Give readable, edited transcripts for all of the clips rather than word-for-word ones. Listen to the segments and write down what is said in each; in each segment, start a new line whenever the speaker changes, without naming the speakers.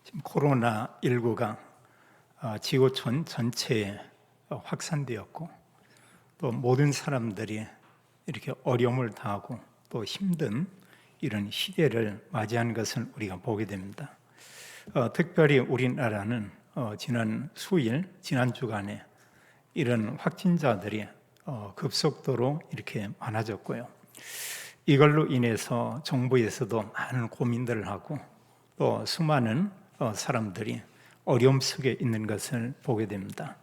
지금 코로나19가 지구촌 전체에 확산되었고, 또 모든 사람들이 이렇게 어려움을 당하고 또 힘든 이런 시대를 맞이한 것을 우리가 보게 됩니다. 특별히 우리나라는 지난 수일, 지난 주간에 이런 확진자들이 급속도로 이렇게 많아졌고요. 이걸로 인해서 정부에서도 많은 고민들을 하고 또 수많은 사람들이 어려움 속에 있는 것을 보게 됩니다.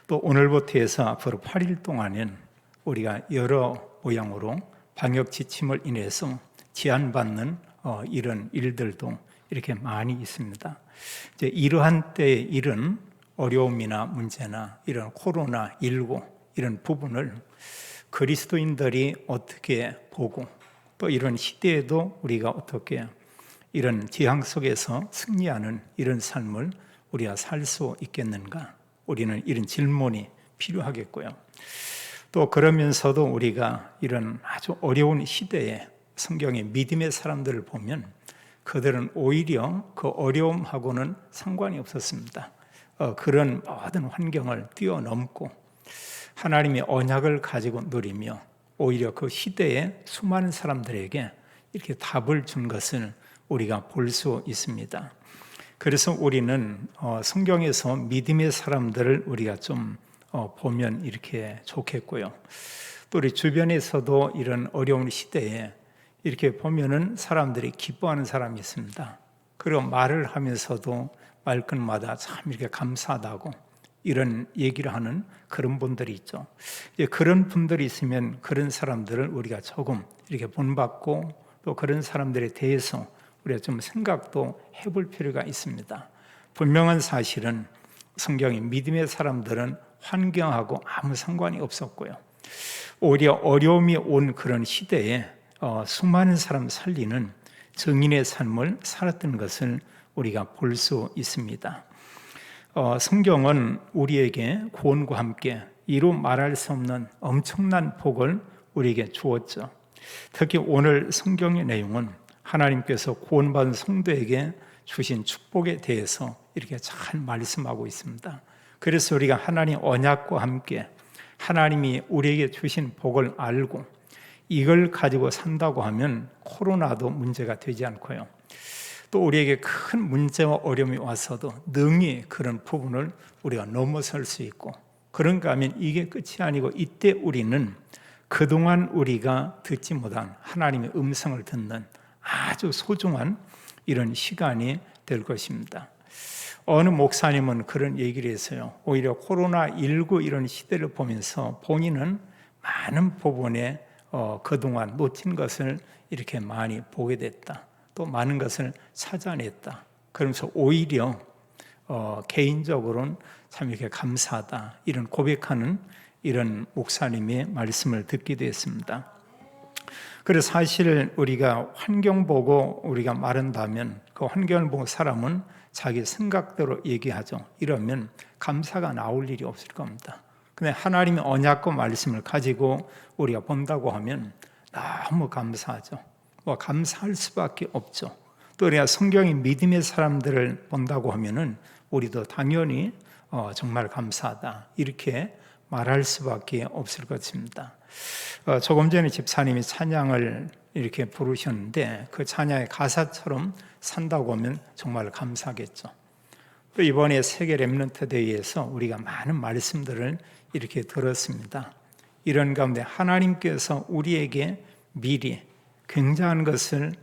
또 오늘부터 해서 앞으로 8일 동안은 우리가 여러 모양으로 방역 지침을 인해서 제한받는 이런 일들도 이렇게 많이 있습니다. 이제 이러한 때에 이런 어려움이나 문제나 이런 코로나19 이런 부분을 그리스도인들이 어떻게 보고 또 이런 시대에도 우리가 어떻게 이런 재앙 속에서 승리하는 이런 삶을 우리가 살 수 있겠는가? 우리는 이런 질문이 필요하겠고요. 또 그러면서도 우리가 이런 아주 어려운 시대에 성경의 믿음의 사람들을 보면 그들은 오히려 그 어려움하고는 상관이 없었습니다. 그런 모든 환경을 뛰어넘고 하나님의 언약을 가지고 누리며 오히려 그 시대에 수많은 사람들에게 이렇게 답을 준 것을 우리가 볼 수 있습니다. 그래서 우리는 성경에서 믿음의 사람들을 우리가 좀 보면 이렇게 좋겠고요. 또 우리 주변에서도 이런 어려운 시대에 이렇게 보면은 사람들이 기뻐하는 사람이 있습니다. 그리고 말을 하면서도 말끝마다 참 이렇게 감사하다고 이런 얘기를 하는 그런 분들이 있죠. 그런 분들이 있으면 그런 사람들을 우리가 조금 이렇게 본받고 또 그런 사람들에 대해서 우리가 좀 생각도 해볼 필요가 있습니다. 분명한 사실은 성경의 믿음의 사람들은 환경하고 아무 상관이 없었고요. 오히려 어려움이 온 그런 시대에 수많은 사람 살리는 증인의 삶을 살았던 것을 우리가 볼 수 있습니다. 성경은 우리에게 구원과 함께 이루 말할 수 없는 엄청난 복을 우리에게 주었죠. 특히 오늘 성경의 내용은 하나님께서 구원받은 성도에게 주신 축복에 대해서 이렇게 잘 말씀하고 있습니다. 그래서 우리가 하나님 언약과 함께 하나님이 우리에게 주신 복을 알고 이걸 가지고 산다고 하면 코로나도 문제가 되지 않고요. 또 우리에게 큰 문제와 어려움이 와서도 능히 그런 부분을 우리가 넘어설 수 있고, 그런가 하면 이게 끝이 아니고 이때 우리는 그동안 우리가 듣지 못한 하나님의 음성을 듣는 아주 소중한 이런 시간이 될 것입니다. 어느 목사님은 그런 얘기를 했어요. 오히려 코로나19 이런 시대를 보면서 본인은 많은 부분에 그동안 놓친 것을 이렇게 많이 보게 됐다. 또 많은 것을 찾아냈다. 그러면서 오히려 개인적으로는 참 이렇게 감사하다. 이런 고백하는 이런 목사님의 말씀을 듣기도 했습니다. 그래서 사실 우리가 환경 보고 우리가 말한다면 그 환경을 보고 사람은 자기 생각대로 얘기하죠. 이러면 감사가 나올 일이 없을 겁니다. 근데 하나님의 언약과 말씀을 가지고 우리가 본다고 하면 너무 감사하죠. 감사할 수밖에 없죠. 또 우리가 성경의 믿음의 사람들을 본다고 하면은 우리도 당연히 정말 감사하다 이렇게 말할 수밖에 없을 것입니다. 조금 전에 집사님이 찬양을 이렇게 부르셨는데 그 찬양의 가사처럼 산다고 하면 정말 감사하겠죠. 또 이번에 세계 렘넌트 대회에서 우리가 많은 말씀들을 이렇게 들었습니다. 이런 가운데 하나님께서 우리에게 미리 굉장한 것을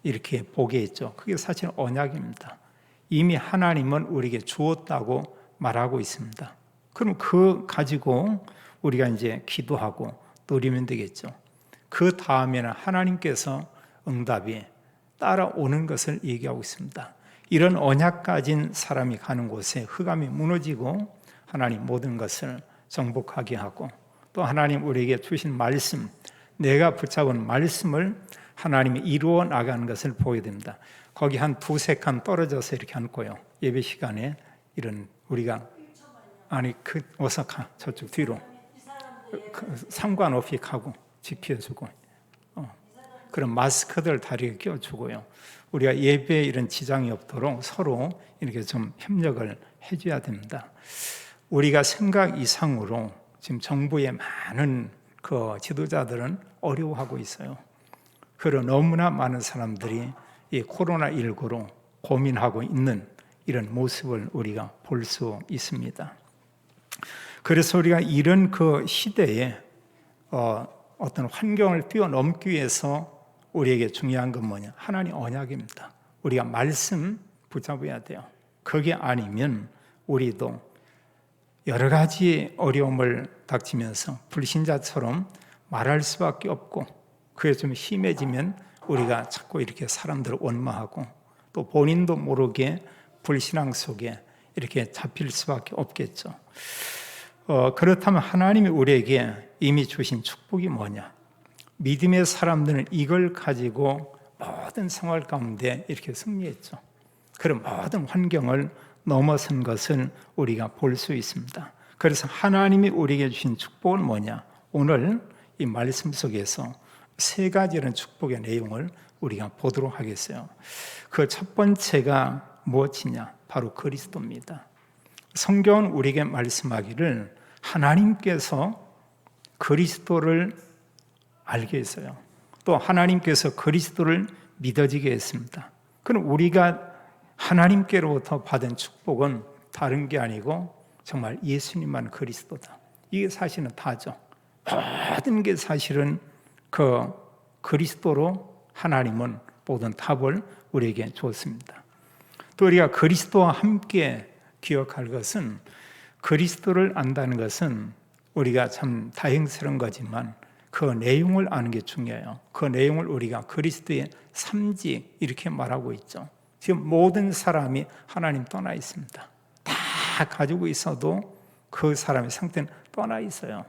이렇게 보게 했죠. 그게 사실 언약입니다. 이미 하나님은 우리에게 주었다고 말하고 있습니다. 그럼 그 가지고 우리가 이제 기도하고 누리면 되겠죠. 그 다음에는 하나님께서 응답이 따라오는 것을 얘기하고 있습니다. 이런 언약 가진 사람이 가는 곳에 흑암이 무너지고 하나님 모든 것을 정복하게 하고 또 하나님 우리에게 주신 말씀, 내가 붙잡은 말씀을 하나님이 이루어 나가는 것을 보게 됩니다. 거기 한 두세 칸 떨어져서 이렇게 앉고요. 예배 시간에 이런 우리가 어서 가 저쪽 뒤로 상관없이 가고 지켜주고 그런 마스크들 다리에 껴주고요. 우리가 예배에 이런 지장이 없도록 서로 이렇게 좀 협력을 해줘야 됩니다. 우리가 생각 이상으로 지금 정부의 많은 그 지도자들은 어려워하고 있어요. 그리고 너무나 많은 사람들이 이 코로나19로 고민하고 있는 이런 모습을 우리가 볼 수 있습니다. 그래서 우리가 이런 그 시대에 어떤 환경을 뛰어넘기 위해서 우리에게 중요한 건 뭐냐? 하나님 언약입니다. 우리가 말씀 붙잡아야 돼요. 그게 아니면 우리도 여러 가지 어려움을 닥치면서 불신자처럼 말할 수밖에 없고, 그게 좀 심해지면 우리가 자꾸 이렇게 사람들을 원망하고 또 본인도 모르게 불신앙 속에 이렇게 잡힐 수밖에 없겠죠. 그렇다면 하나님이 우리에게 이미 주신 축복이 뭐냐? 믿음의 사람들은 이걸 가지고 모든 생활 가운데 이렇게 승리했죠. 그런 모든 환경을 넘어선 것을 우리가 볼 수 있습니다. 그래서 하나님이 우리에게 주신 축복은 뭐냐? 오늘 이 말씀 속에서 세 가지 이런 축복의 내용을 우리가 보도록 하겠어요. 그 첫 번째가 무엇이냐? 바로 그리스도입니다. 성경은 우리에게 말씀하기를 하나님께서 그리스도를 알게 했어요. 또 하나님께서 그리스도를 믿어지게 했습니다. 그럼 우리가 하나님께로부터 받은 축복은 다른 게 아니고 정말 예수님만 그리스도다. 이게 사실은 다죠. 모든 게 사실은 그 그리스도로 하나님은 모든 답을 우리에게 주었습니다. 또 우리가 그리스도와 함께 기억할 것은, 그리스도를 안다는 것은 우리가 참 다행스러운 거지만 그 내용을 아는 게 중요해요. 그 내용을 우리가 그리스도의 삼직 이렇게 말하고 있죠. 지금 모든 사람이 하나님 떠나 있습니다. 다 가지고 있어도 그 사람의 상태는 떠나 있어요.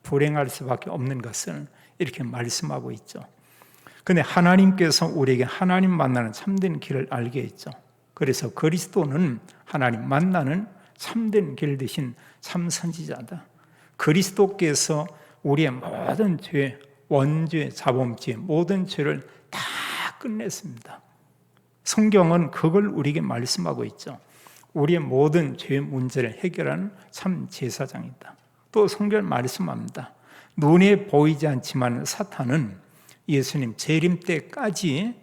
불행할 수밖에 없는 것을 이렇게 말씀하고 있죠. 그런데 하나님께서 우리에게 하나님 만나는 참된 길을 알게 했죠. 그래서 그리스도는 하나님 만나는 참된 길 대신 참 선지자다. 그리스도께서 우리의 모든 죄, 원죄, 자범죄, 모든 죄를 다 끝냈습니다. 성경은 그걸 우리에게 말씀하고 있죠. 우리의 모든 죄 문제를 해결하는 참 제사장이다. 또 성경은 말씀합니다. 눈에 보이지 않지만 사탄은 예수님 재림 때까지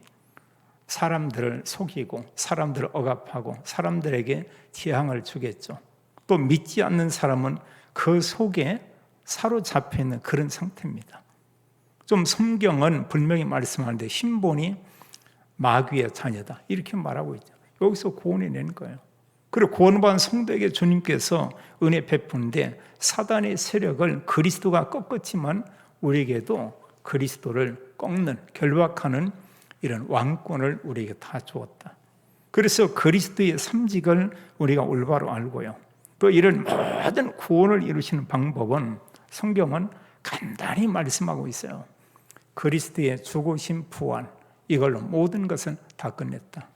사람들을 속이고 사람들을 억압하고 사람들에게 재앙을 주겠죠. 또 믿지 않는 사람은 그 속에 사로잡혀 있는 그런 상태입니다. 좀 성경은 분명히 말씀하는데 신본이 마귀의 자녀다 이렇게 말하고 있죠. 여기서 구원해낸 거예요. 그리고 구원받은 성도에게 주님께서 은혜 베푸는데 사단의 세력을 그리스도가 꺾었지만 우리에게도 그리스도를 꺾는, 결박하는 이런 왕권을 우리에게 다 주었다. 그래서 그리스도의 삼직을 우리가 올바로 알고요. 또 이런 모든 구원을 이루시는 방법은 성경은 간단히 말씀하고 있어요. 그리스도의 죽으심 부활, 이걸로 모든 것은 다 끝냈다.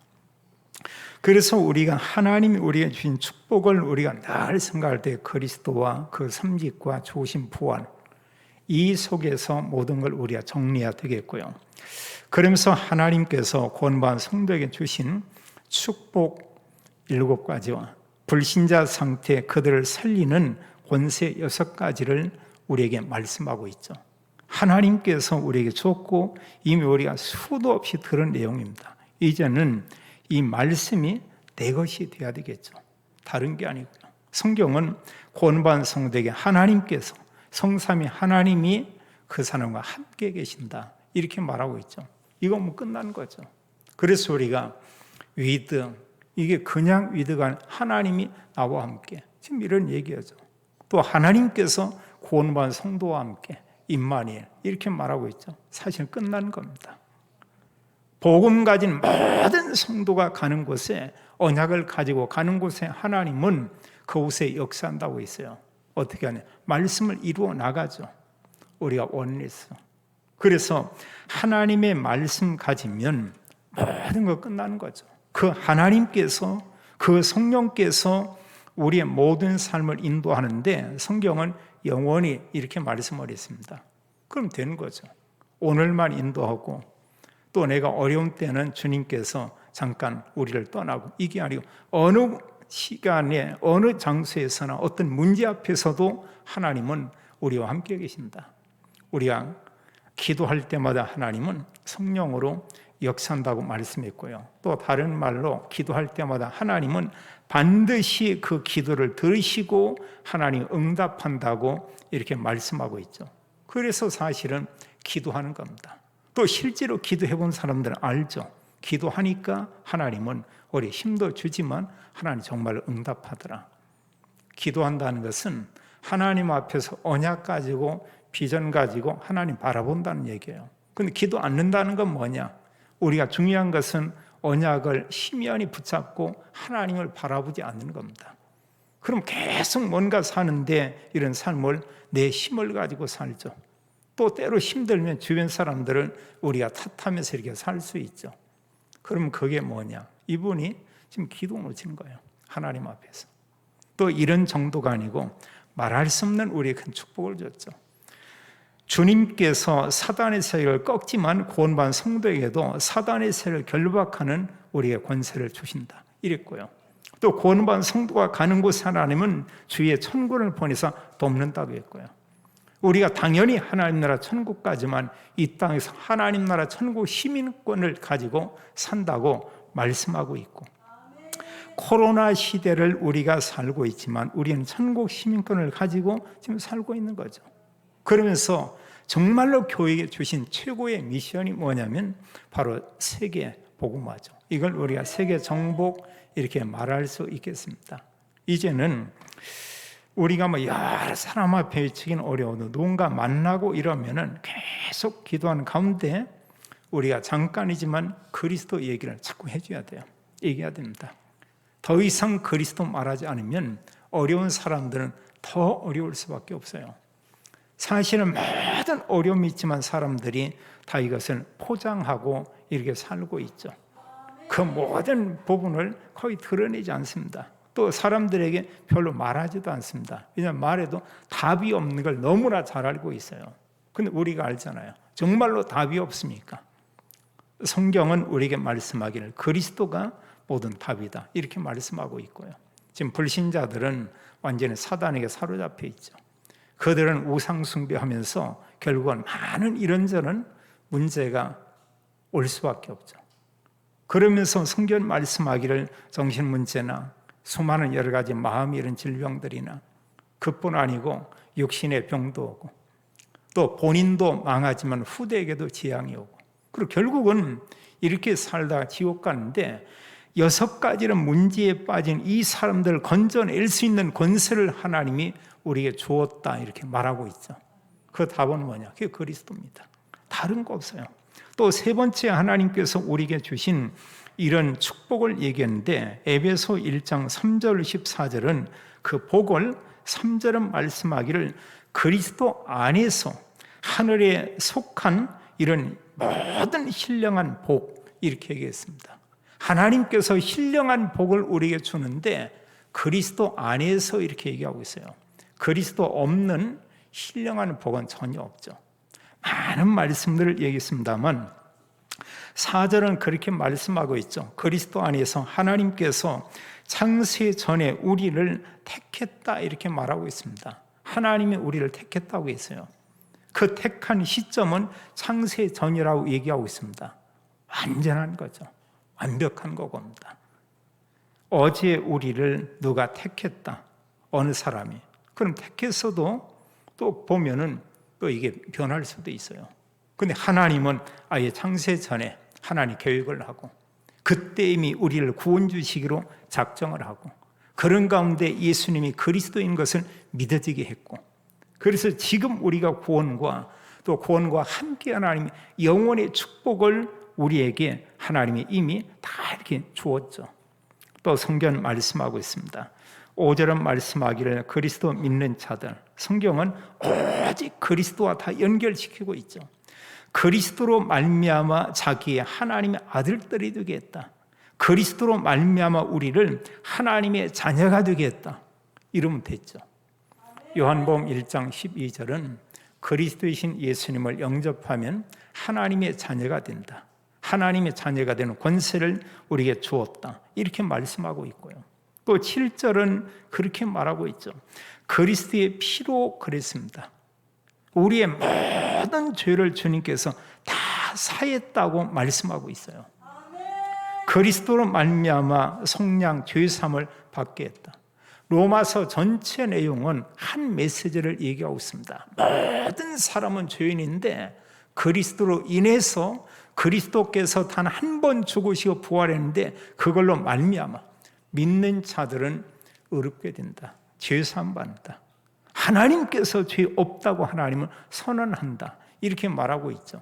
그래서 우리가 하나님이 우리에게 주신 축복을 우리가 늘 생각할 때 그리스도와 그 삼직과 죽으심 부활, 이 속에서 모든 걸 우리가 정리해야 되겠고요. 그러면서 하나님께서 구원받은 성도에게 주신 축복 7가지와 불신자 상태 그들을 살리는 권세 6가지를 우리에게 말씀하고 있죠. 하나님께서 우리에게 줬고 이미 우리가 수도 없이 들은 내용입니다. 이제는 이 말씀이 내 것이 되어야 되겠죠. 다른 게 아니고요. 성경은 구원받은 성도에게 하나님께서, 성삼위 하나님이 그 사람과 함께 계신다 이렇게 말하고 있죠. 이거 뭐 끝난 거죠. 그래서 우리가 위드, 이게 그냥 위드가 아니라 하나님이 나와 함께, 지금 이런 얘기하죠. 또 하나님께서 구원받은 성도와 함께 임마누엘 이렇게 말하고 있죠. 사실 끝난 겁니다. 복음 가진 모든 성도가 가는 곳에, 언약을 가지고 가는 곳에 하나님은 그곳에 역사한다고 있어요. 어떻게 하냐? 말씀을 이루어 나가죠. 우리가 원리서. 그래서 하나님의 말씀 가지면 모든 거 끝나는 거죠. 그 하나님께서, 그 성령께서 우리의 모든 삶을 인도하는데 성경은 영원히 이렇게 말씀을 했습니다. 그럼 되는 거죠. 오늘만 인도하고 또 내가 어려운 때는 주님께서 잠깐 우리를 떠나고, 이게 아니고 어느 시간에 어느 장소에서나 어떤 문제 앞에서도 하나님은 우리와 함께 계신다. 우리가 기도할 때마다 하나님은 성령으로 역사한다고 말씀했고요. 또 다른 말로 기도할 때마다 하나님은 반드시 그 기도를 들으시고 하나님 응답한다고 이렇게 말씀하고 있죠. 그래서 사실은 기도하는 겁니다. 또 실제로 기도해 본 사람들은 알죠. 기도하니까 하나님은 우리 힘도 주지만 하나님 정말 응답하더라. 기도한다는 것은 하나님 앞에서 언약 가지고 비전 가지고 하나님 바라본다는 얘기예요. 근데 기도 않는다는 건 뭐냐? 우리가 중요한 것은 언약을 심연히 붙잡고 하나님을 바라보지 않는 겁니다. 그럼 계속 뭔가 사는데 이런 삶을 내 힘을 가지고 살죠. 또 때로 힘들면 주변 사람들을 우리가 탓하면서 이렇게 살 수 있죠. 그럼 그게 뭐냐? 이분이 지금 기도 놓친 거예요. 하나님 앞에서. 또 이런 정도가 아니고 말할 수 없는 우리의 큰 축복을 줬죠. 주님께서 사단의 세력을 꺾지만 구원받은 성도에게도 사단의 세력을 결박하는 우리의 권세를 주신다. 이랬고요. 또 구원받은 성도가 가는 곳 하나님은 주의 천군을 보내서 돕는다고 했고요. 우리가 당연히 하나님 나라 천국까지만 이 땅에서 하나님 나라 천국 시민권을 가지고 산다고 말씀하고 있고, 코로나 시대를 우리가 살고 있지만 우리는 천국 시민권을 가지고 지금 살고 있는 거죠. 그러면서 정말로 교회에 주신 최고의 미션이 뭐냐면 바로 세계 복음화죠. 이걸 우리가 세계 정복 이렇게 말할 수 있겠습니다. 이제는 우리가 여러 사람 앞에 외치기는 어려워도 누군가 만나고 이러면은 계속 기도하는 가운데 우리가 잠깐이지만 그리스도 얘기를 자꾸 해줘야 돼요. 얘기해야 됩니다. 더 이상 그리스도 말하지 않으면 어려운 사람들은 더 어려울 수밖에 없어요. 사실은 모든 어려움이 있지만 사람들이 다 이것을 포장하고 이렇게 살고 있죠. 그 모든 부분을 거의 드러내지 않습니다. 또 사람들에게 별로 말하지도 않습니다. 왜냐하면 말해도 답이 없는 걸 너무나 잘 알고 있어요. 근데 우리가 알잖아요. 정말로 답이 없습니까? 성경은 우리에게 말씀하기를 그리스도가 모든 답이다 이렇게 말씀하고 있고요. 지금 불신자들은 완전히 사단에게 사로잡혀 있죠. 그들은 우상 숭배하면서 결국은 많은 이런저런 문제가 올 수밖에 없죠. 그러면서 성경 말씀하기를 정신문제나 수많은 여러 가지 마음이 이런 질병들이나 그뿐 아니고 육신의 병도 오고 또 본인도 망하지만 후대에게도 재앙이 오고, 그리고 결국은 이렇게 살다가 지옥 가는데 6가지는 문제에 빠진 이 사람들을 건져낼 수 있는 권세를 하나님이 우리에게 주었다 이렇게 말하고 있죠. 그 답은 뭐냐? 그게 그리스도입니다. 다른 거 없어요. 또 세 번째 하나님께서 우리에게 주신 이런 축복을 얘기했는데 에베소 1장 3절 14절은 그 복을 3절은 말씀하기를 그리스도 안에서 하늘에 속한 이런 모든 신령한 복 이렇게 얘기했습니다. 하나님께서 신령한 복을 우리에게 주는데 그리스도 안에서 이렇게 얘기하고 있어요. 그리스도 없는 신령한 복은 전혀 없죠. 많은 말씀들을 얘기했습니다만 4절은 그렇게 말씀하고 있죠. 그리스도 안에서 하나님께서 창세 전에 우리를 택했다 이렇게 말하고 있습니다. 하나님이 우리를 택했다고 했어요. 그 택한 시점은 창세 전이라고 얘기하고 있습니다. 완전한 거죠. 완벽한 거겁니다. 어제 우리를 누가 택했다. 어느 사람이. 그럼 택했어도 또 보면은 또 이게 변할 수도 있어요. 근데 하나님은 아예 창세 전에 하나님 계획을 하고 그때 이미 우리를 구원 주시기로 작정을 하고 그런 가운데 예수님이 그리스도인 것을 믿어지게 했고, 그래서 지금 우리가 구원과 또 구원과 함께 하나님의 영원의 축복을 우리에게 하나님이 이미 다 이렇게 주었죠. 또 성경 말씀하고 있습니다. 5절은 말씀하기를 그리스도 믿는 자들, 성경은 오직 그리스도와 다 연결시키고 있죠. 그리스도로 말미암아 자기의 하나님의 아들들이 되게 했다. 그리스도로 말미암아 우리를 하나님의 자녀가 되게 했다. 이러면 됐죠. 요한복음 1장 12절은 그리스도이신 예수님을 영접하면 하나님의 자녀가 된다. 하나님의 자녀가 되는 권세를 우리에게 주었다. 이렇게 말씀하고 있고요. 또 7절은 그렇게 말하고 있죠. 그리스도의 피로 그랬습니다. 우리의 모든 죄를 주님께서 다 사했다고 말씀하고 있어요. 그리스도로 말미암아 속량 죄사함을 받게 했다. 로마서 전체 내용은 한 메시지를 얘기하고 있습니다. 모든 사람은 죄인인데 그리스도로 인해서 그리스도께서 단 한 번 죽으시고 부활했는데 그걸로 말미암아 믿는 자들은 의롭게 된다. 죄사함 받는다. 하나님께서 죄 없다고 하나님을 선언한다. 이렇게 말하고 있죠.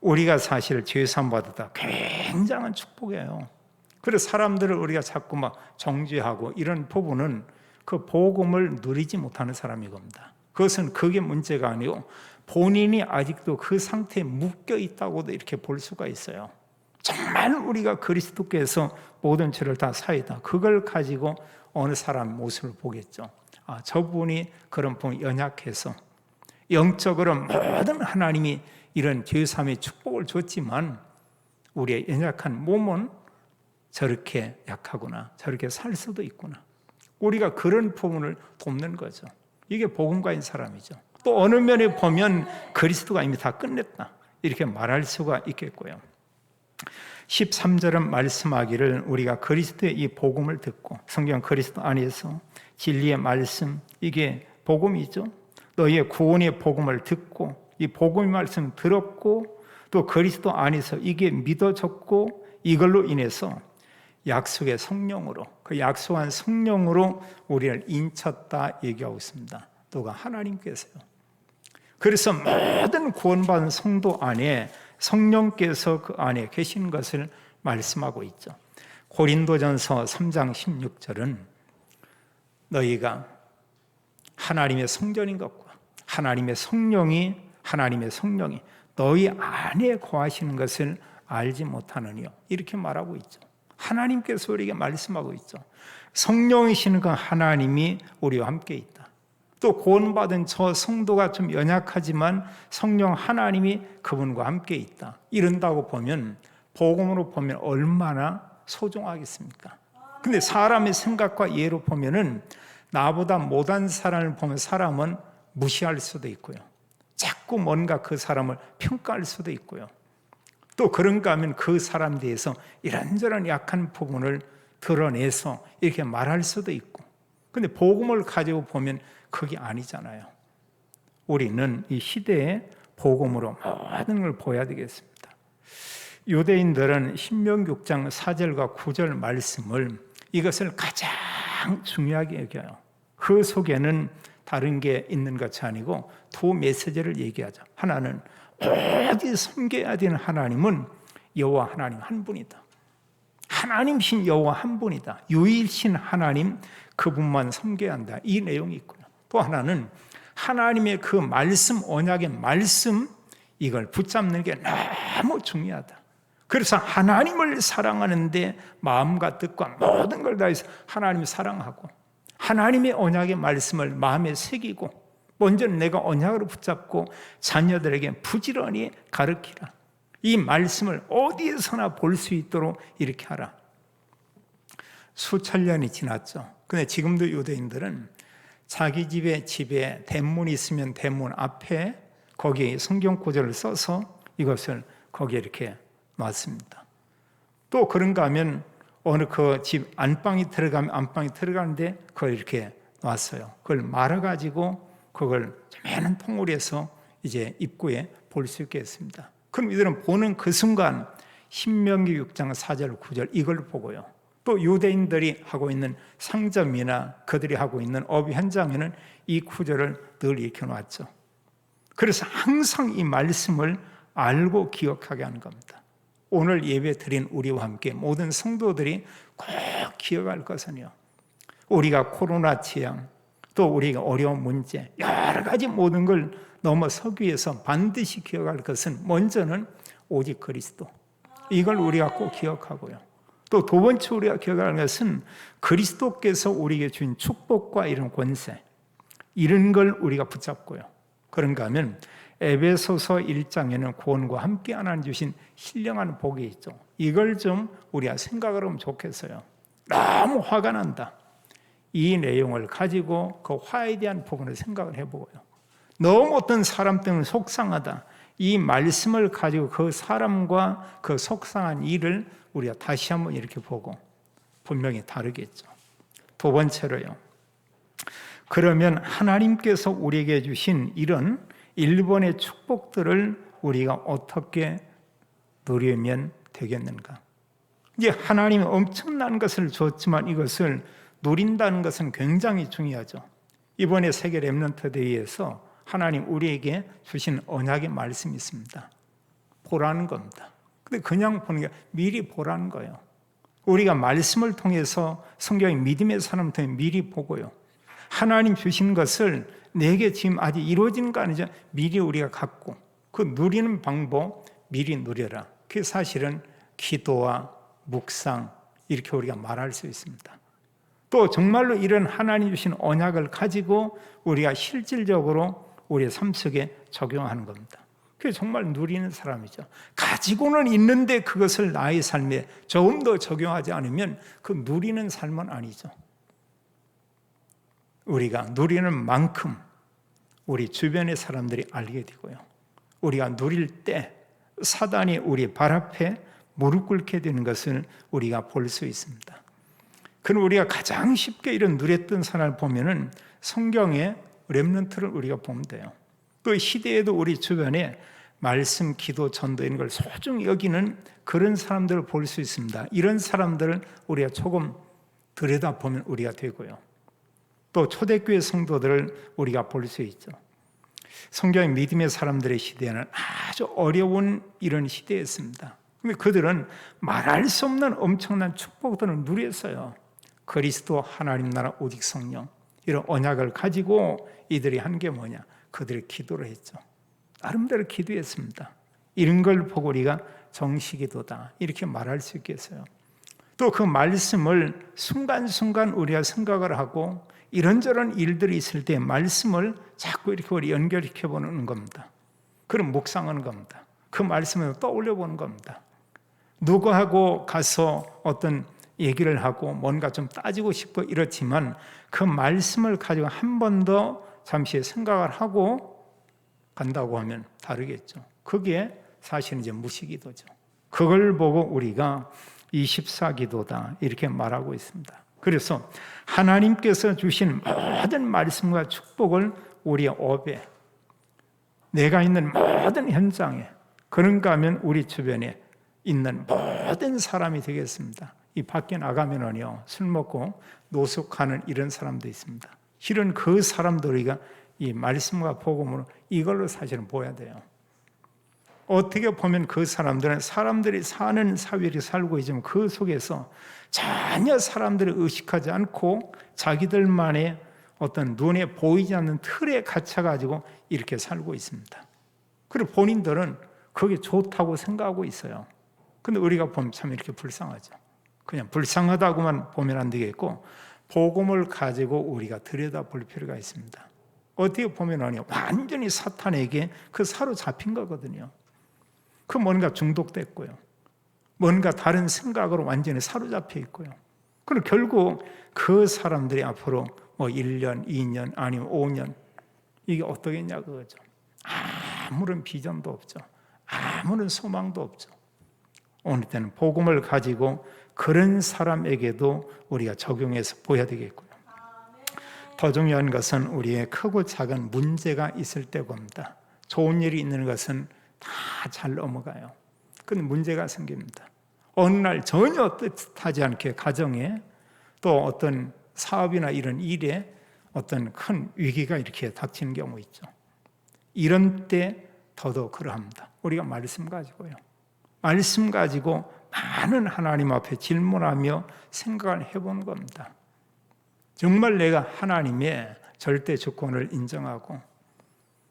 우리가 사실 죄사함 받았다. 굉장한 축복이에요. 그래서 사람들을 우리가 자꾸 막 정죄하고 이런 부분은 그 복음을 누리지 못하는 사람이 겁니다. 그것은 그게 문제가 아니고 본인이 아직도 그 상태에 묶여 있다고도 이렇게 볼 수가 있어요. 정말 우리가 그리스도께서 모든 죄를 다 사이다. 그걸 가지고 어느 사람 모습을 보겠죠. 아, 저분이 그런 부분이 연약해서 영적으로 모든 하나님이 이런 죄사함의 축복을 줬지만 우리의 연약한 몸은 저렇게 약하구나. 저렇게 살 수도 있구나. 우리가 그런 부분을 돕는 거죠. 이게 복음가인 사람이죠. 또 어느 면에 보면 그리스도가 이미 다 끝냈다. 이렇게 말할 수가 있겠고요. 13절은 말씀하기를 우리가 그리스도의 이 복음을 듣고 성경 그리스도 안에서 진리의 말씀 이게 복음이죠. 너희의 구원의 복음을 듣고 이 복음의 말씀 들었고 또 그리스도 안에서 이게 믿어졌고 이걸로 인해서 약속의 성령으로 그 약속한 성령으로 우리를 인쳤다 얘기하고 있습니다. 누가 하나님께서요. 그래서 모든 구원받은 성도 안에 성령께서 그 안에 계신 것을 말씀하고 있죠. 고린도전서 3장 16절은 너희가 하나님의 성전인 것과 하나님의 성령이 너희 안에 거하시는 것을 알지 못하느니요. 이렇게 말하고 있죠. 하나님께서 우리에게 말씀하고 있죠. 성령이시는 그 하나님이 우리와 함께 있다. 또 구원받은 저 성도가 좀 연약하지만 성령 하나님이 그분과 함께 있다. 이런다고 보면 복음으로 보면 얼마나 소중하겠습니까? 근데 사람의 생각과 예로 보면은 나보다 못한 사람을 보면 사람은 무시할 수도 있고요. 자꾸 뭔가 그 사람을 평가할 수도 있고요. 또 그런가 하면 그 사람에 대해서 이런저런 약한 부분을 드러내서 이렇게 말할 수도 있고. 근데 복음을 가지고 보면 그게 아니잖아요. 우리는 이 시대에 복음으로 모든 걸 보여야 되겠습니다. 유대인들은 신명기 6장 4절과 9절 말씀을 이것을 가장 중요하게 여겨요. 그 속에는 다른 게 있는 것이 아니고 두 메시지를 얘기하죠. 하나는 오직 섬겨야 되는 하나님은 여호와 하나님 한 분이다. 하나님신 여호와 한 분이다. 유일신 하나님 그분만 섬겨야 한다. 이 내용이 있고요. 또 하나는 하나님의 그 말씀, 언약의 말씀 이걸 붙잡는 게 너무 중요하다. 그래서 하나님을 사랑하는데 마음과 뜻과 모든 걸 다해서 하나님을 사랑하고 하나님의 언약의 말씀을 마음에 새기고 먼저 내가 언약으로 붙잡고 자녀들에게 부지런히 가르치라. 이 말씀을 어디에서나 볼 수 있도록 이렇게 하라. 수천 년이 지났죠. 근데 지금도 유대인들은 자기 집에 대문이 있으면 대문 앞에 거기에 성경 구절을 써서 이것을 거기에 이렇게 놨습니다. 또 그런가 하면 어느 그 집 안방이 들어가는데 그걸 이렇게 놨어요. 그걸 말아가지고 그걸 조그마한 통으로해서 이제 입구에 볼 수 있게 했습니다. 그럼 이들은 보는 그 순간 신명기 6장 4절 9절 이걸 보고요. 또 유대인들이 하고 있는 상점이나 그들이 하고 있는 업 현장에는 이 구절을 늘 이렇게 놨죠. 그래서 항상 이 말씀을 알고 기억하게 하는 겁니다. 오늘 예배 드린 우리와 함께 모든 성도들이 꼭 기억할 것은요. 우리가 코로나 재앙, 또 우리가 어려운 문제, 여러 가지 모든 걸 넘어서기 위해서 반드시 기억할 것은 먼저는 오직 그리스도. 이걸 우리가 꼭 기억하고요. 또 두 번째 우리가 기억할 것은 그리스도께서 우리에게 주신 축복과 이런 권세, 이런 걸 우리가 붙잡고요. 그런가 하면 에베소서 1장에는 구원과 함께 하나님 주신 신령한 복이 있죠. 이걸 좀 우리가 생각을 하면 좋겠어요. 너무 화가 난다. 이 내용을 가지고 그 화에 대한 부분을 생각을 해보고요. 너무 어떤 사람 때문에 속상하다. 이 말씀을 가지고 그 사람과 그 속상한 일을 우리가 다시 한번 이렇게 보고 분명히 다르겠죠. 두 번째로요. 그러면 하나님께서 우리에게 주신 이런 일본의 축복들을 우리가 어떻게 누리면 되겠는가? 이제 하나님이 엄청난 것을 줬지만 이것을 누린다는 것은 굉장히 중요하죠. 이번에 세계 렘넌트 대회에서 하나님 우리에게 주신 언약의 말씀이 있습니다. 보라는 겁니다. 근데 그냥 보는 게 미리 보라는 거예요. 우리가 말씀을 통해서 성경의 믿음의 사람을 통해 미리 보고요. 하나님 주신 것을 내게 지금 아직 이루어진 거 아니죠. 미리 우리가 갖고 그 누리는 방법 미리 누려라. 그게 사실은 기도와 묵상 이렇게 우리가 말할 수 있습니다. 또 정말로 이런 하나님 주신 언약을 가지고 우리가 실질적으로 우리의 삶 속에 적용하는 겁니다. 그게 정말 누리는 사람이죠. 가지고는 있는데 그것을 나의 삶에 조금 더 적용하지 않으면 그 누리는 삶은 아니죠. 우리가 누리는 만큼 우리 주변의 사람들이 알게 되고요. 우리가 누릴 때 사단이 우리 발 앞에 무릎 꿇게 되는 것을 우리가 볼 수 있습니다. 그럼 우리가 가장 쉽게 이런 누렸던 사람을 보면은 성경의 렘넌트를 우리가 보면 돼요. 그 시대에도 우리 주변에 말씀, 기도, 전도 이런 걸 소중히 여기는 그런 사람들을 볼 수 있습니다. 이런 사람들을 우리가 조금 들여다보면 우리가 되고요. 또 초대교회 성도들을 우리가 볼 수 있죠. 성경의 믿음의 사람들의 시대는 아주 어려운 이런 시대였습니다. 근데 그들은 말할 수 없는 엄청난 축복들을 누렸어요. 그리스도 하나님 나라 오직 성령 이런 언약을 가지고 이들이 한 게 뭐냐? 그들이 기도를 했죠. 나름대로 기도했습니다. 이런 걸 보고 우리가 정시기도다 이렇게 말할 수 있겠어요. 또 그 말씀을 순간순간 우리가 생각을 하고 이런저런 일들이 있을 때 말씀을 자꾸 이렇게 우리 연결시켜 보는 겁니다. 그럼 묵상하는 겁니다. 그 말씀을 떠올려 보는 겁니다. 누구하고 가서 어떤 얘기를 하고 뭔가 좀 따지고 싶고 이렇지만 그 말씀을 가지고 한 번 더 잠시 생각을 하고 간다고 하면 다르겠죠. 그게 사실은 이제 무시기도죠. 그걸 보고 우리가 24기도다 이렇게 말하고 있습니다. 그래서 하나님께서 주신 모든 말씀과 축복을 우리의 업에 내가 있는 모든 현장에 그런가 하면 우리 주변에 있는 모든 사람이 되겠습니다. 이 밖에 나가면은요 술 먹고 노숙하는 이런 사람도 있습니다. 실은 그 사람들 우리가 이 말씀과 복음으로 이걸로 사실은 보아야 돼요. 어떻게 보면 그 사람들은 사람들이 사는 사회를 살고 있지만 그 속에서 전혀 사람들을 의식하지 않고 자기들만의 어떤 눈에 보이지 않는 틀에 갇혀가지고 이렇게 살고 있습니다. 그리고 본인들은 그게 좋다고 생각하고 있어요. 근데 우리가 보면 참 이렇게 불쌍하죠. 그냥 불쌍하다고만 보면 안 되겠고 복음을 가지고 우리가 들여다볼 필요가 있습니다. 어떻게 보면 완전히 사탄에게 그 사로잡힌 거거든요. 그 뭔가 중독됐고요. 뭔가 다른 생각으로 완전히 사로잡혀 있고요. 그리고 결국 그 사람들이 앞으로 뭐 1년, 2년, 아니면 5년 이게 어떠겠냐 그거죠. 아무런 비전도 없죠. 아무런 소망도 없죠. 오늘 때는 복음을 가지고 그런 사람에게도 우리가 적용해서 보여야 되겠고요. 더 중요한 것은 우리의 크고 작은 문제가 있을 때 봅니다. 좋은 일이 있는 것은 다 잘 넘어가요. 근데 문제가 생깁니다. 어느 날 전혀 뜻하지 않게 가정에 또 어떤 사업이나 이런 일에 어떤 큰 위기가 이렇게 닥치는 경우 있죠. 이런 때 더더욱 그러합니다. 우리가 말씀 가지고요. 말씀 가지고 많은 하나님 앞에 질문하며 생각을 해보는 겁니다. 정말 내가 하나님의 절대 주권을 인정하고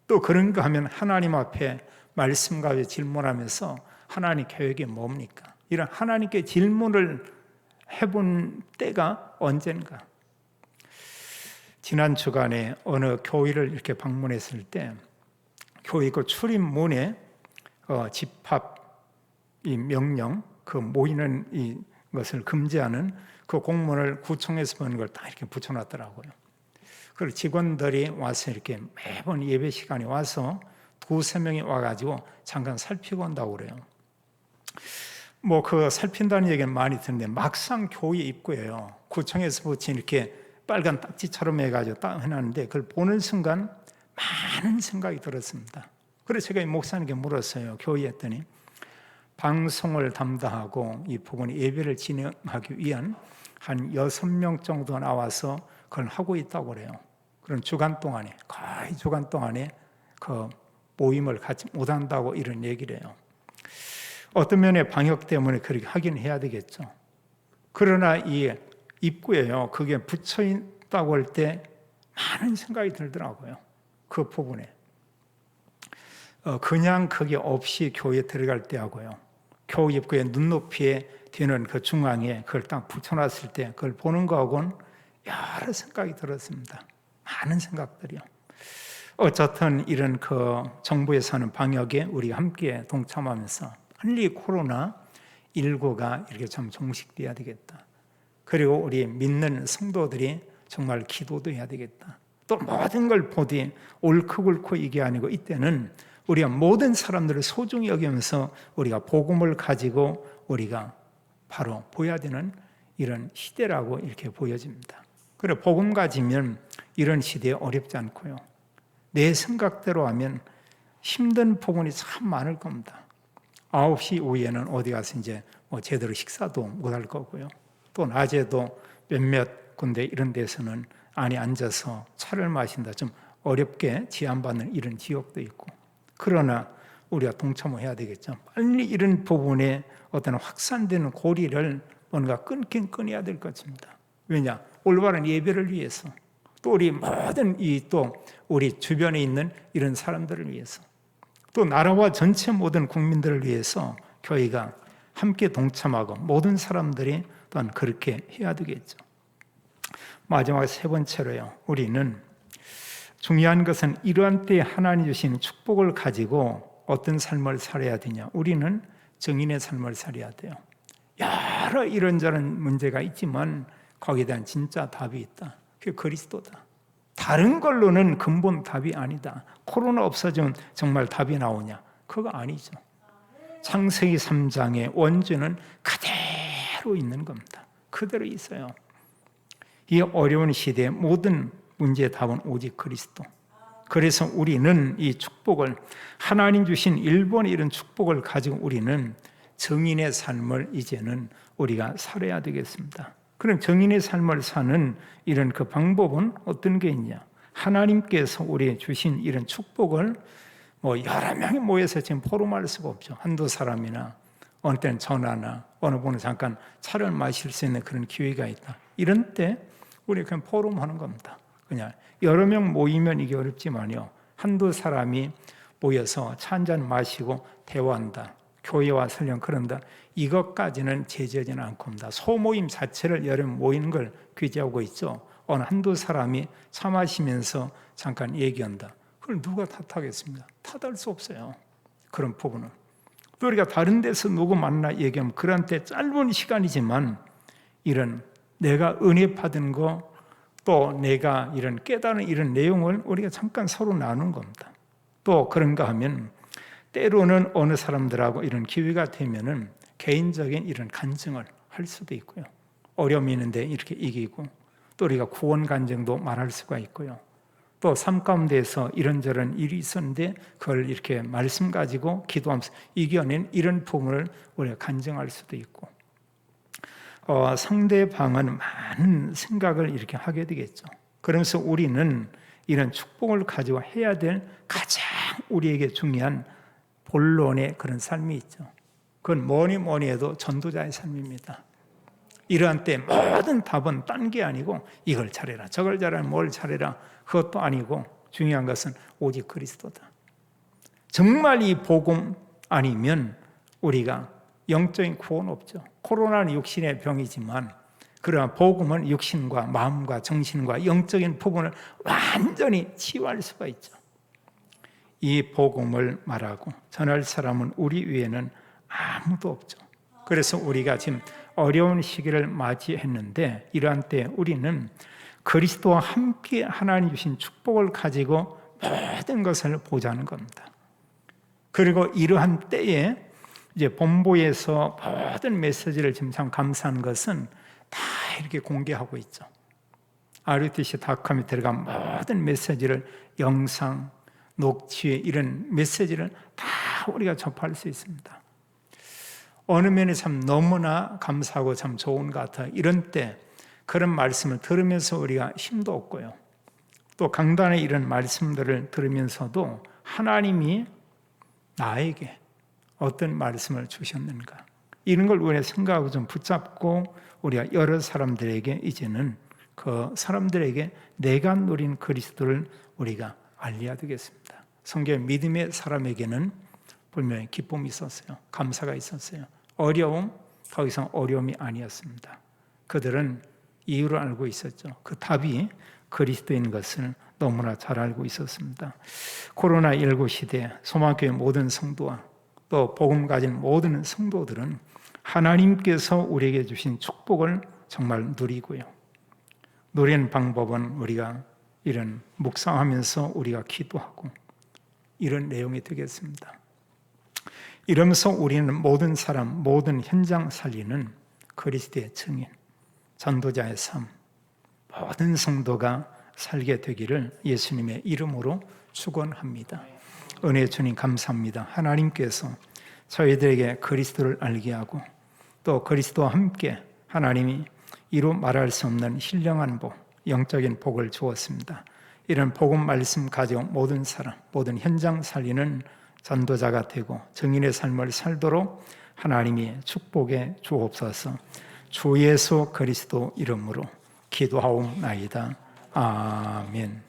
또 그런가 하면 하나님 앞에 말씀 가지고 질문하면서 하나님 계획이 뭡니까? 이런 하나님께 질문을 해본 때가 언젠가. 지난 주간에 어느 교회를 이렇게 방문했을 때 교회 그 출입문에 집합 이 명령, 그 모이는 이 것을 금지하는 그 공문을 구청에서 보는 걸 다 이렇게 붙여놨더라고요. 그리고 직원들이 와서 이렇게 매번 예배 시간에 와서 2-3명이 와가지고 잠깐 살피고 온다고 그래요. 뭐 그 살핀다는 얘기는 많이 듣는데 막상 교회 입구에요, 구청에서 붙인 이렇게 빨간 딱지처럼 해가지고 딱 해놨는데 그걸 보는 순간 많은 생각이 들었습니다. 그래서 제가 이 목사님께 물었어요. 교회에 했더니 방송을 담당하고 이 부분에 예배를 진행하기 위한 한 6명 정도 나와서 그걸 하고 있다고 그래요. 그런 주간 동안에, 거의 주간 동안에 그 모임을 같이 못한다고 이런 얘기를 해요. 어떤 면에 방역 때문에 그렇게 하긴 해야 되겠죠. 그러나 이 입구에요, 그게 붙여 있다고 할 때 많은 생각이 들더라고요. 그 부분에. 그냥 그게 없이 교회에 들어갈 때 하고요, 교회 입구에 눈높이에 되는 그 중앙에 그걸 딱 붙여놨을 때 그걸 보는 거하고는 여러 생각이 들었습니다. 많은 생각들이요. 어쨌든 이런 그 정부에서 하는 방역에 우리 함께 동참하면서 빨리 코로나19가 이렇게 좀 종식돼야 되겠다. 그리고 우리 믿는 성도들이 정말 기도도 해야 되겠다. 또 모든 걸 보되 옳고 굵고 이게 아니고 이때는 우리가 모든 사람들을 소중히 여기면서 우리가 복음을 가지고 우리가 바로 보여야 되는 이런 시대라고 이렇게 보여집니다. 그리고 복음 가지면 이런 시대에 어렵지 않고요, 내 생각대로 하면 힘든 부분이 참 많을 겁니다. 9시 이후에는 어디 가서 이제 뭐 제대로 식사도 못할 거고요, 또 낮에도 몇몇 군데 이런 데서는 안에 앉아서 차를 마신다 좀 어렵게 제한받는 이런 지역도 있고, 그러나 우리가 동참을 해야 되겠죠. 빨리 이런 부분에 어떤 확산되는 고리를 뭔가 끊긴 끊어야 될 것입니다. 왜냐? 올바른 예배를 위해서, 또 우리 모든 또 우리 주변에 있는 이런 사람들을 위해서, 또 나라와 전체 모든 국민들을 위해서 교회가 함께 동참하고 모든 사람들이 또한 그렇게 해야 되겠죠. 마지막 3번째로요, 우리는 중요한 것은 이러한 때에 하나님 주신 축복을 가지고 어떤 삶을 살아야 되냐? 우리는 증인의 삶을 살아야 돼요. 여러 이런저런 문제가 있지만 거기에 대한 진짜 답이 있다. 그게 그리스도다. 다른 걸로는 근본 답이 아니다. 코로나 없어지면 정말 답이 나오냐? 그거 아니죠. 창세기 3장의 원죄는 그대로 있는 겁니다. 그대로 있어요. 이 어려운 시대의 모든 문제의 답은 오직 그리스도. 그래서 우리는 이 축복을, 하나님 주신 일본의 이런 축복을 가지고 우리는 정인의 삶을 이제는 우리가 살아야 되겠습니다. 그럼 정인의 삶을 사는 이런 그 방법은 어떤 게 있냐? 하나님께서 우리 주신 이런 축복을 뭐 여러 명이 모여서 지금 포럼할 수가 없죠. 한두 사람이나 어느 때는 전화나 어느 분은 잠깐 차를 마실 수 있는 그런 기회가 있다. 이런 때 우리 그냥 포럼하는 겁니다. 그냥 여러 명 모이면 이게 어렵지만요, 한두 사람이 모여서 차 한잔 마시고 대화한다, 교회와 설령 그런다, 이것까지는 제재하지는 않습니다. 소모임 자체를 여러 명 모이는 걸 규제하고 있죠. 어느 한두 사람이 차 마시면서 잠깐 얘기한다, 그걸 누가 탓하겠습니까? 탓할 수 없어요. 그런 부분은 또 우리가 다른 데서 누구 만나 얘기하면 그한테 짧은 시간이지만 이런 내가 은혜 받은 거, 또 내가 이런 깨달은 이런 내용을 우리가 잠깐 서로 나눈 겁니다. 또 그런가 하면 때로는 어느 사람들하고 이런 기회가 되면은 개인적인 이런 간증을 할 수도 있고요, 어려움이 있는데 이렇게 이기고, 또 우리가 구원 간증도 말할 수가 있고요, 또 삶 가운데에서 이런저런 일이 있었는데 그걸 이렇게 말씀 가지고 기도하면서 이겨낸 이런 부분을 우리가 간증할 수도 있고, 상대방은 많은 생각을 이렇게 하게 되겠죠. 그러면서 우리는 이런 축복을 가지고 해야 될 가장 우리에게 중요한 본론의 그런 삶이 있죠. 그건 뭐니 해도 전도자의 삶입니다. 이러한 때 모든 답은 딴 게 아니고 이걸 잘해라, 저걸 잘해라, 뭘 잘해라, 그것도 아니고 중요한 것은 오직 그리스도다. 정말 이 복음 아니면 우리가 영적인 구원 없죠. 코로나는 육신의 병이지만 그러나 복음은 육신과 마음과 정신과 영적인 부분을 완전히 치유할 수가 있죠. 이 복음을 말하고 전할 사람은 우리 위에는 아무도 없죠. 그래서 우리가 지금 어려운 시기를 맞이했는데 이러한 때 우리는 그리스도와 함께 하나님 주신 축복을 가지고 모든 것을 보자는 겁니다. 그리고 이러한 때에 이제 본부에서 모든 메시지를 지금 참 감사한 것은 다 이렇게 공개하고 있죠. RUTC.com에 들어간 모든 메시지를 영상, 녹취 이런 메시지를 다 우리가 접할 수 있습니다. 어느 면에 참 너무나 감사하고 참 좋은 것 같아요. 이런 때 그런 말씀을 들으면서 우리가 힘도 얻고요. 또 강단의 이런 말씀들을 들으면서도 하나님이 나에게 어떤 말씀을 주셨는가 이런 걸 우리가 생각하고 좀 붙잡고 우리가 여러 사람들에게 이제는 그 사람들에게 내가 누린 그리스도를 우리가 알려야 되겠습니다. 성경 믿음의 사람에게는 분명히 기쁨이 있었어요. 감사가 있었어요. 어려움, 더 이상 어려움이 아니었습니다. 그들은 이유를 알고 있었죠. 그 답이 그리스도인 것을 너무나 잘 알고 있었습니다. 코로나19 시대 소망교회 모든 성도와 또 복음 가진 모든 성도들은 하나님께서 우리에게 주신 축복을 정말 누리고요. 누리는 방법은 우리가 이런 묵상하면서 우리가 기도하고 이런 내용이 되겠습니다. 이러면서 우리는 모든 사람, 모든 현장 살리는 그리스도의 증인, 전도자의 삶, 모든 성도가 살게 되기를 예수님의 이름으로 축원합니다. 은혜의 주님 감사합니다. 하나님께서 저희들에게 그리스도를 알게 하고 또 그리스도와 함께 하나님이 이루 말할 수 없는 신령한 복, 영적인 복을 주었습니다. 이런 복음 말씀 가져온 모든 사람, 모든 현장 살리는 전도자가 되고 증인의 삶을 살도록 하나님이 축복해 주옵소서. 주 예수 그리스도 이름으로 기도하옵나이다. 아멘.